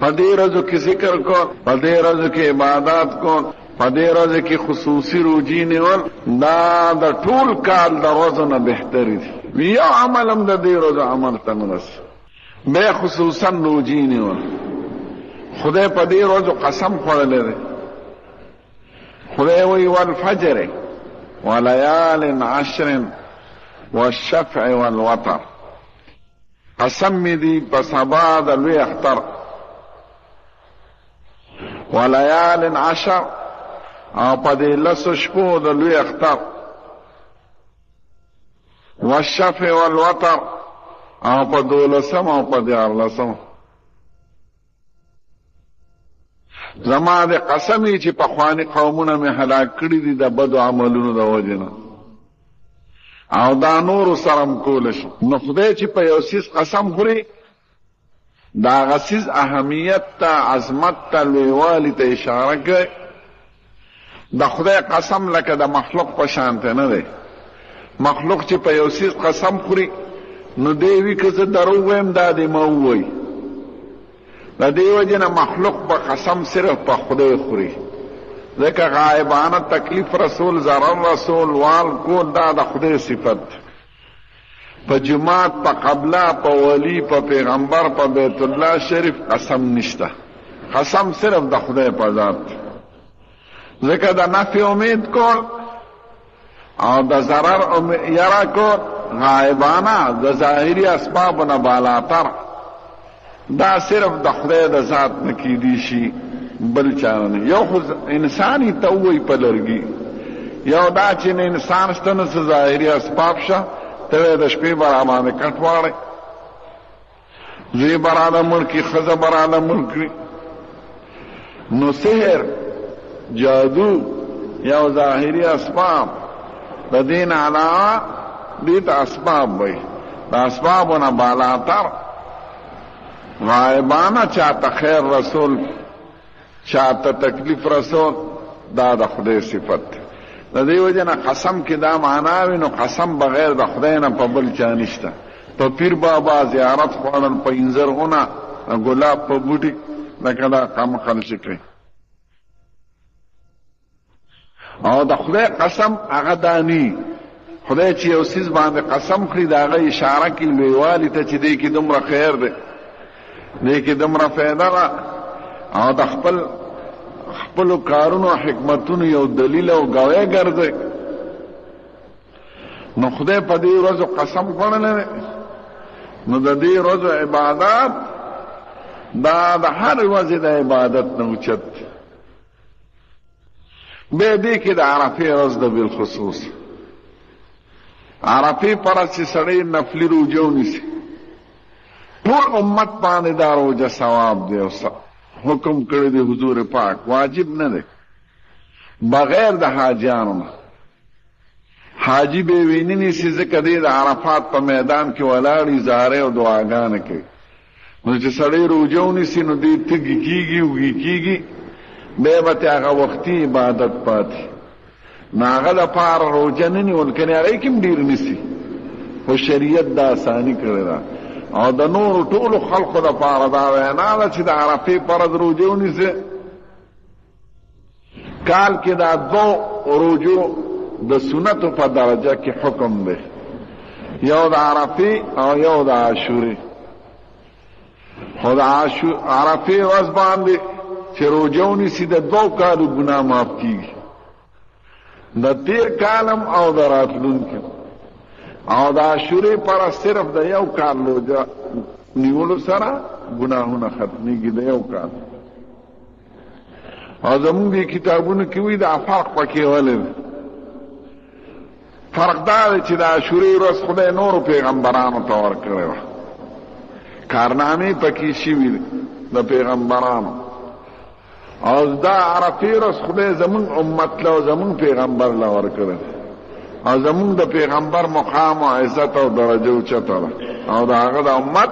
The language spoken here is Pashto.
پدې ورځو کې ذکر کو، پدې ورځو کې عبادت کو، پدې ورځو کې خصوصي روزي نیول، دا د ټول کال د ورځو نه بهتر دي. یو عمل هم د دې ورځو عمل ته نه رسي، بیا خصوصا روزي نیول. خدای په دې ورځو قسم خوړلی دی. خدای وایي والفجر وليال عشر والشفع والوتر، قسم می دی په سبا د لوی اختر، وليال عشر او په دې لسو شپو د لوی اختر، والشفع والوتر او په 12 او په 14. زما د قسمی چې په خواني قومونه مې هلاک کړي دي د بدو عملونو د وجنه، او دا نور سرم کول شي. نو خدای چې په یو سیس قسم خوري، دا غسیز اهمیت ته، عظمت ته، لویوالي ته اشاره کوي. د خدای قسم لکه د مخلوق په شان ته نه دی. مخلوق چې په یو سیس قسم خوري نو دی وی که زه درو وایم دا دې ما ووایي. د دې وجې نه مخلوق په قسم صرف په خدای خوري، ځکه غایبانه تکلیف رسول، ضرر رسول، وال کول دا د خدای صفت. په جماعت، په قبله، په ولی، په پیغمبر، په بیت الله شریف قسم نشته. قسم صرف د خدای په ذات. ځکه د نفع امید کول او د ضرر یره کول غایبانه د ظاهري اسبابونه بالاتر، دا صرف د خدای د ذات نه کیدی شي، بل چاره نه. یو خو انساني ته وایي په لرګي، یو دا چې نه انسان شته نه څه ظاهري اسباب شه، ته د شپې برابانې کټ واړی، زوی براله ملکي، ښځه براله ملکي. نو سحر، جادو یو ظاهري اسباب، د دین علاوه دې ته اسباب وایي. د اسبابونه بالاتر غایبانه چاته خیر رسول، چاته تکلیف رسول، دا د خدای صفت. د دې وجه نه قسم کې دا معنا وي، نو قسم بغیر د خدای نه په بل چا نشته. په پیر بابا زیارت خوړل، په انځرغونه ګلاب په بوټي، لکه دا کم خلک کوي. او د خدای قسم هغه دانی، خدای چې یو څیز باندې قسم کړي د هغه اشاره کوي لویوالي ته چې دې کې دومره خیر دی، دې کې دومره فایده ده، او د خپلو کارونو حکمتونو یو دلیل او ګواه ګرځي. نو خدای په دې ورځو قسم خوړلی دی. نو د دې ورځو عبادت دا د هر ورځې د عبادت نه اوچت. بیا دې کې د عرفې ورځ ده بالخصوص. عرفې پر ورځ چې سړی نفلي روژه ونیسي، ټول امت باندې دا روژه ثواب دی. او حکم کړی دی حضور پاک، واجب نه دی، بغیر د حاجیانو نه. حاجی به ویني نیسي، ځکه دی د عرفات په میدان کې ولاړي، زارې او دعاګانې کوي. نو چې سړی روژه ونیسي نو دی تږي کېږي، وږي کېږي، بیا به هغه وختي عبادت پاتې. نو هغه لپاره روژه نه نیول، کنې هغې کې هم ډېر نیسي، خو شریعت دا اساني کړې ده. او د نورو ټولو خلقو دپاره دا وینا ده چې د عرفې فرض روژه ونیسي. کال کې دا 2 روژو د سنتو په درجه کې حکم دی، یو د عرفې او یو د عاشورې. خو د عرفې ورځ باندې چې روژه ونیسي د 2 کالو ګناه معاف کېږي، د تیر کالم او د راتلونکي. او د عاشورې پر صرف د 1 کال روژه نیولو سره ګناهونه ختمېږي، د 1 کال. او زمونږ دې کتابونو کې وایي دا فرق پکې ولې دی. فرق دا دی چې د عاشورې ورځ خدای نورو پیغمبرانو ته ورکړې وه، کارنامې پکې شوي دي د پیغمبرانو. او دا عرفې ورځ خدای زمونږ امت له او زمونږ پیغمبر له ورکړې، او زمونږ د پیغمبر مقام او عزت او درجه اوچته ده، او د هغه د امت